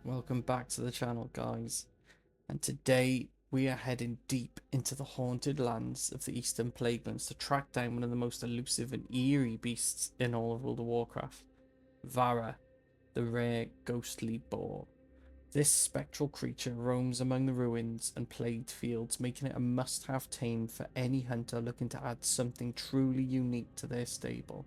Welcome back to the channel, guys, and today we are heading deep into the haunted lands of the Eastern Plaguelands to track down one of the most elusive and eerie beasts in all of World of Warcraft, Varah, the rare ghostly boar. This spectral creature roams among the ruins and plagued fields, making it a must-have tame for any hunter looking to add something truly unique to their stable.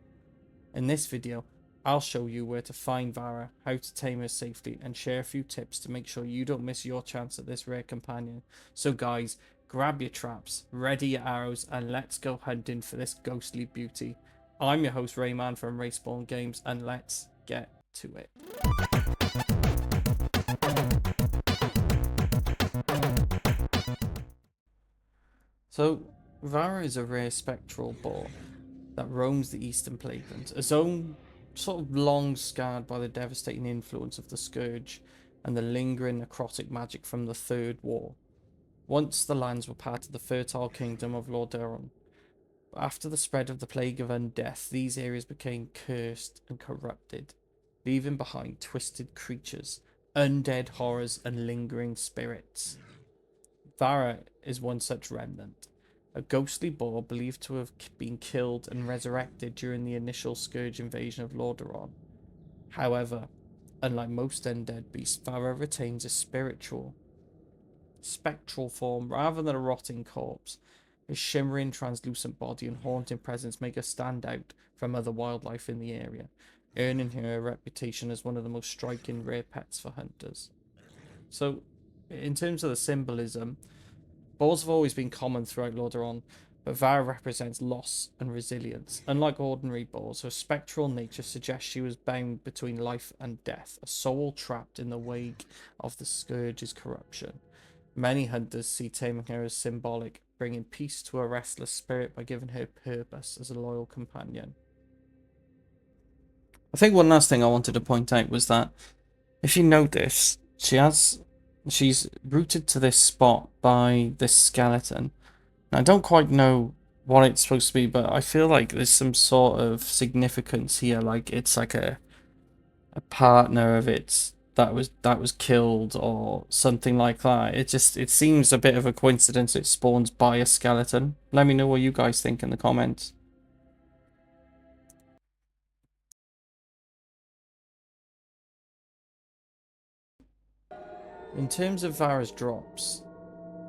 In this video, I'll show you where to find Varah, how to tame her safely, and share a few tips to make sure you don't miss your chance at this rare companion. So guys, grab your traps, ready your arrows, and let's go hunting for this ghostly beauty. I'm your host Rayman from Respawn Games, and let's get to it. So, Varah is a rare spectral boar that roams the Eastern Plaguelands, a zone sort of long scarred by the devastating influence of the Scourge and the lingering necrotic magic from the Third War. Once the lands were part of the fertile kingdom of Lordaeron. After the spread of the plague of undeath, these areas became cursed and corrupted, leaving behind twisted creatures, undead horrors, and lingering spirits. Varah is one such remnant, a ghostly boar believed to have been killed and resurrected during the initial Scourge invasion of Lordaeron. However, unlike most undead beasts, Varah retains a spectral form rather than a rotting corpse. His shimmering, translucent body and haunting presence make her stand out from other wildlife in the area, earning her a reputation as one of the most striking rare pets for hunters. So, in terms of the symbolism, boars have always been common throughout Lordaeron, but Varah represents loss and resilience. Unlike ordinary boars, her spectral nature suggests she was bound between life and death, a soul trapped in the wake of the Scourge's corruption. Many hunters see taming her as symbolic, bringing peace to a restless spirit by giving her purpose as a loyal companion. I think one last thing I wanted to point out was that if you notice, she's rooted to this spot by this skeleton. Now, I don't quite know what it's supposed to be, but I feel like there's some sort of significance here, like it's like a partner of its that was killed or something like that. It seems a bit of a coincidence it spawns by a skeleton. Let me know what you guys think in the comments. In terms of Varah's drops,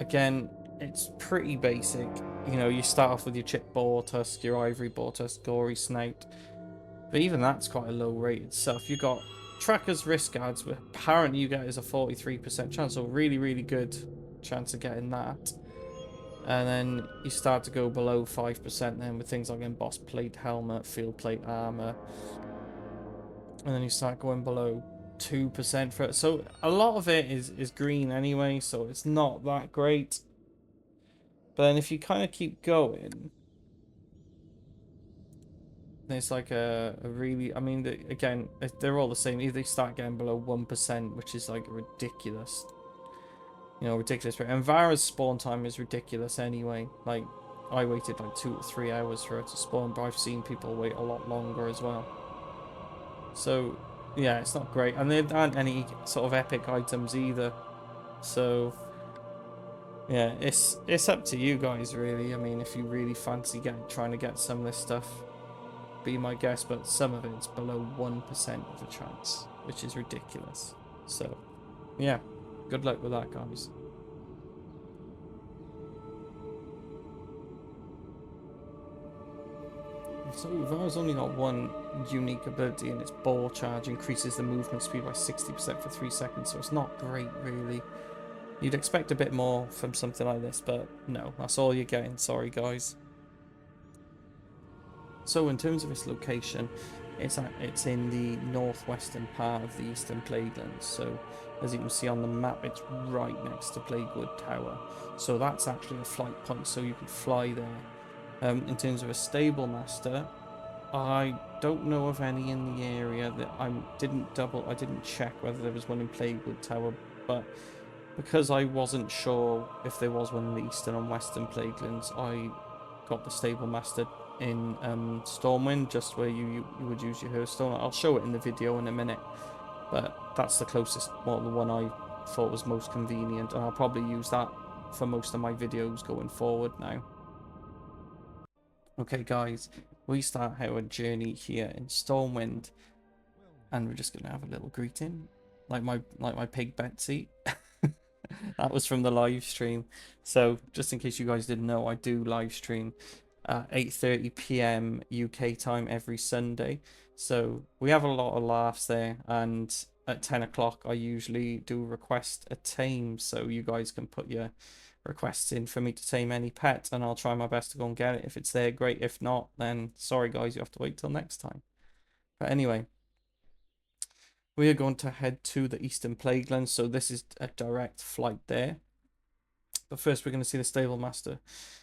again, it's pretty basic. You know, you start off with your chip boar tusk, your ivory boar tusk, gory snout. But even that's quite a low rated stuff. You got trackers, risk guards, but apparently you get is a 43% chance, so really good chance of getting that. And then you start to go below 5% then with things like embossed plate helmet, field plate armor. And then you start going below 2% for it. So a lot of it is green anyway, so it's not that great. But then if you kind of keep going, there's like a really, I mean, again, they're all the same. Either they start getting below 1%, which is like ridiculous. You know, ridiculous. And Varah's spawn time is ridiculous anyway. Like, I waited like 2 or 3 hours for her to spawn, but I've seen people wait a lot longer as well. So, yeah, it's not great. And there aren't any sort of epic items either. So, yeah, it's up to you guys, really. I mean, if you really fancy trying to get some of this stuff, be my guess, but some of it's below 1% of a chance, which is ridiculous. So, yeah, good luck with that, guys. So, Varah's only got one unique ability, and its Boar Charge increases the movement speed by 60% for 3 seconds, so it's not great, really. You'd expect a bit more from something like this, but no, that's all you're getting. Sorry, guys. So, in terms of its location, it's in the northwestern part of the Eastern Plaguelands. So, as you can see on the map, it's right next to Plaguewood Tower. So that's actually a flight point, so you could fly there. In terms of a stable master, I don't know of any in the area. That I didn't check whether there was one in Plaguewood Tower, but because I wasn't sure if there was one in the Eastern and Western Plaguelands, I got the stable master in Stormwind, just where you would use your Hearthstone. I'll show it in the video in a minute, but that's the closest, well, the one I thought was most convenient, and I'll probably use that for most of my videos going forward now. Okay, guys, we start our journey here in Stormwind, and we're just gonna have a little greeting, like my pig Betsy. That was from the live stream. So just in case you guys didn't know, I do live stream at 8:30 p.m. UK time every Sunday. So we have a lot of laughs there, and at 10 o'clock I usually do request a tame, so you guys can put your requests in for me to tame any pet, and I'll try my best to go and get it. If it's there, great. If not, then sorry guys, you have to wait till next time. But anyway, we are going to head to the Eastern Plaguelands, so this is a direct flight there. But first we're going to see the stable master.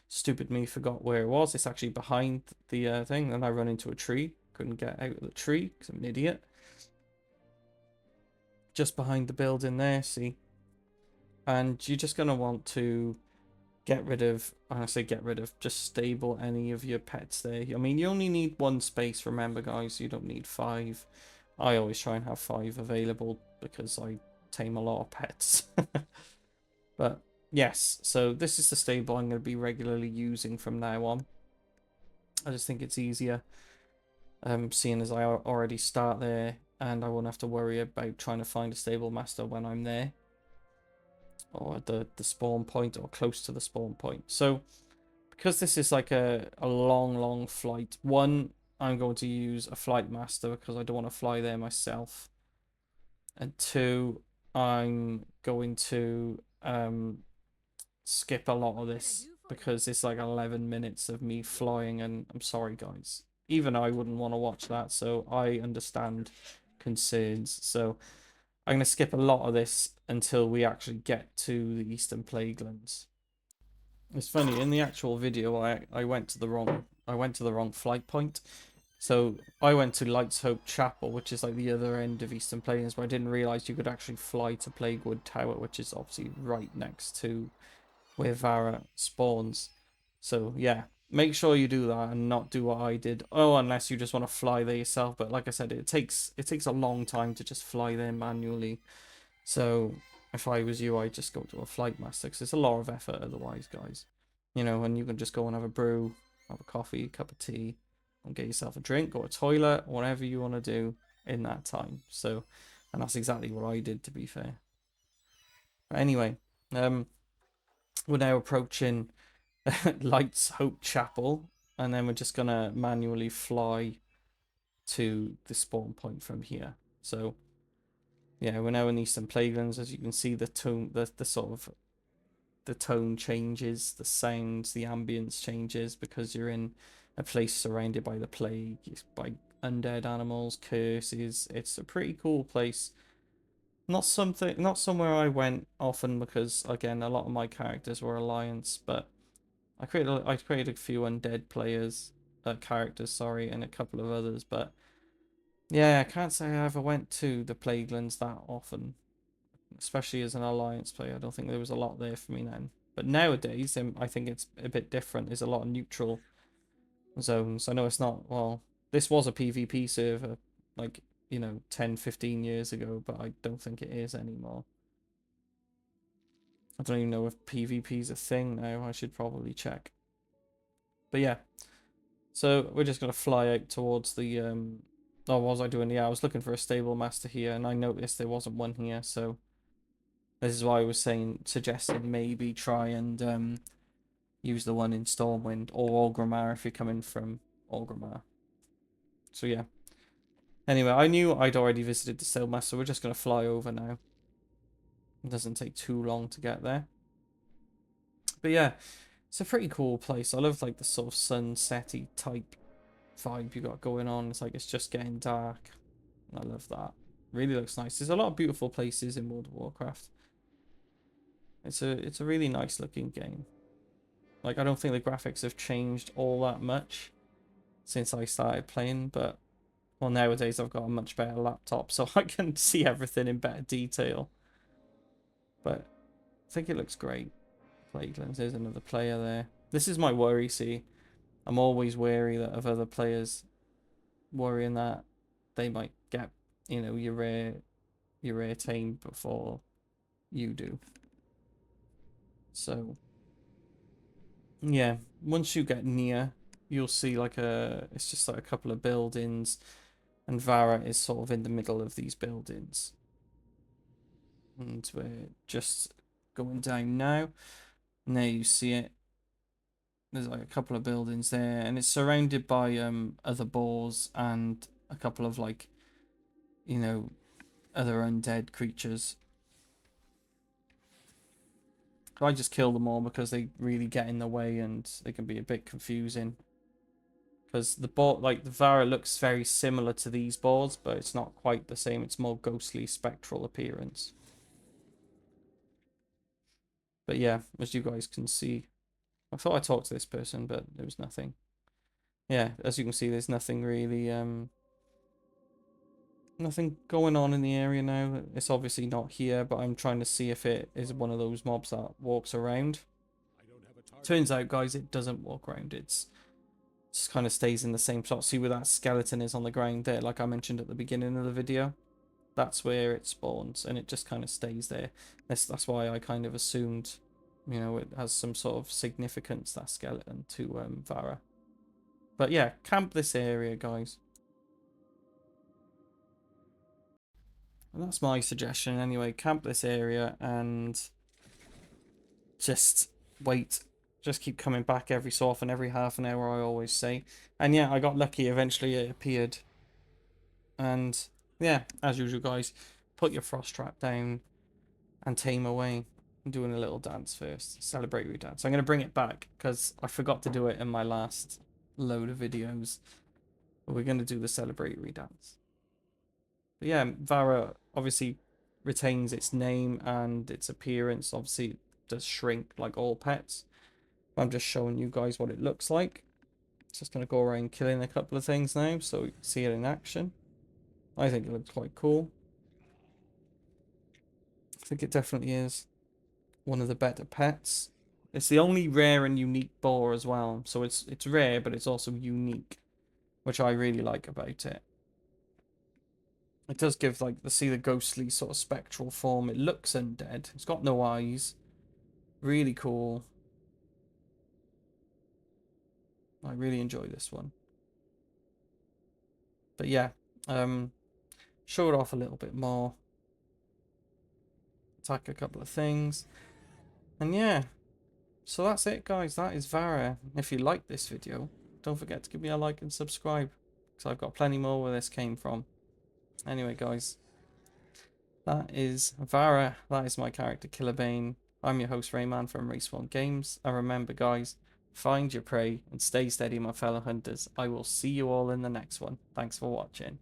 Stupid me forgot where it was. It's actually behind the thing, and I run into a tree. Couldn't get out of the tree because I'm an idiot. Just behind the building there, see? And you're just going to want to get rid of, when I say get rid of, just stable any of your pets there. I mean, you only need one space, remember guys, you don't need 5. I always try and have 5 available because I tame a lot of pets. But yes, so this is the stable I'm going to be regularly using from now on. I just think it's easier, seeing as I already start there, and I won't have to worry about trying to find a stable master when I'm there, or at the spawn point, or close to the spawn point. So because this is like a long flight, one, I'm going to use a flight master because I don't want to fly there myself, and 2, I'm going to skip a lot of this because it's like 11 minutes of me flying, and I'm sorry guys, even I wouldn't want to watch that, so I understand concerns. So I'm going to skip a lot of this until we actually get to the Eastern Plaguelands. It's funny, in the actual video I went to the wrong flight point. So I went to Light's Hope Chapel, which is like the other end of Eastern Plains, but I didn't realize you could actually fly to Plaguewood Tower, which is obviously right next to where Varah spawns. So yeah, make sure you do that and not do what I did. Oh, unless you just want to fly there yourself. But like I said, it takes a long time to just fly there manually. So if I was you, I'd just go to a flight master because it's a lot of effort otherwise, guys. You know, and you can just go and have a brew, have a coffee, cup of tea, and get yourself a drink or a toilet, whatever you want to do in that time. So, and that's exactly what I did, to be fair. But anyway, we're now approaching Light's Hope Chapel, and then we're just gonna manually fly to the spawn point from here. So yeah, we're now in Eastern Plaguelands. As you can see, the tone, the sort of the tone changes, the sounds, the ambience changes because you're in a place surrounded by the plague, by undead animals, curses. It's a pretty cool place. Not somewhere I went often because again, a lot of my characters were Alliance, but I created a few undead characters, sorry, and a couple of others, but yeah, I can't say I ever went to the Plaguelands that often, especially as an Alliance player. I don't think there was a lot there for me then. But nowadays, I think it's a bit different. There's a lot of neutral zones. I know it's not, well, this was a PvP server, like, 10, 15 years ago, but I don't think it is anymore. I don't even know if PvP is a thing now. I should probably check. But yeah, so we're just going to fly out towards the, oh, what was I doing? Yeah, I was looking for a stable master here, and I noticed there wasn't one here, so this is why I was suggesting maybe try and use the one in Stormwind or Orgrimmar if you're coming from Orgrimmar. So yeah. Anyway, I knew I'd already visited the Stablemaster, so we're just going to fly over now. It doesn't take too long to get there. But yeah, it's a pretty cool place. I love like the sort of sunsetty type vibe you got going on. It's like it's just getting dark. I love that. Really looks nice. There's a lot of beautiful places in World of Warcraft. It's a really nice looking game. Like, I don't think the graphics have changed all that much since I started playing, but well, nowadays I've got a much better laptop, so I can see everything in better detail. But I think it looks great. Plaguelands, there's another player there. This is my worry, see. I'm always wary that of other players worrying that they might get, your rare your rare tame before you do. So, yeah, once you get near, you'll see like it's just like a couple of buildings, and Varah is sort of in the middle of these buildings. And we're just going down now. And there you see it. There's like a couple of buildings there, and it's surrounded by other boars and a couple of like, you know, other undead creatures. I just kill them all because they really get in the way and they can be a bit confusing. Because the boar, like the Varah, looks very similar to these boars, but it's not quite the same. It's more ghostly, spectral appearance. But yeah, as you guys can see, I thought I talked to this person, but there was nothing. Yeah, as you can see, there's nothing really, nothing going on in the area now. It's obviously not here, but I'm trying to see if it is one of those mobs that walks around. Turns out, guys, it doesn't walk around. It just kind of stays in the same spot. See where that skeleton is on the ground there, like I mentioned at the beginning of the video? That's where it spawns, and it just kind of stays there. That's why I kind of assumed, you know, it has some sort of significance, that skeleton, to Varah. But yeah, camp this area, guys. And that's my suggestion anyway. Camp this area and just wait. Just keep coming back every so often, every half an hour, I always say. And yeah, I got lucky. Eventually it appeared. And yeah, as usual, guys, put your frost trap down and tame away. I'm doing a little dance first. Celebratory dance. I'm going to bring it back because I forgot to do it in my last load of videos. But we're going to do the celebratory dance. But yeah, Varah obviously retains its name and its appearance. Obviously, it does shrink like all pets. I'm just showing you guys what it looks like. Just going to go around killing a couple of things now so you can see it in action. I think it looks quite cool. I think it definitely is one of the better pets. It's the only rare and unique boar as well. So it's rare, but it's also unique, which I really like about it. It does give like the ghostly sort of spectral form. It looks undead. It's got no eyes. Really cool. I really enjoy this one. But yeah, show it off a little bit more. Attack a couple of things. And yeah, so that's it, guys. That is Varah. If you like this video, don't forget to give me a like and subscribe, because I've got plenty more where this came from. Anyway, guys, that is Varah. That is my character, Killerbane. I'm your host, Rayman from Respawn Games. And remember, guys, find your prey and stay steady, my fellow hunters. I will see you all in the next one. Thanks for watching.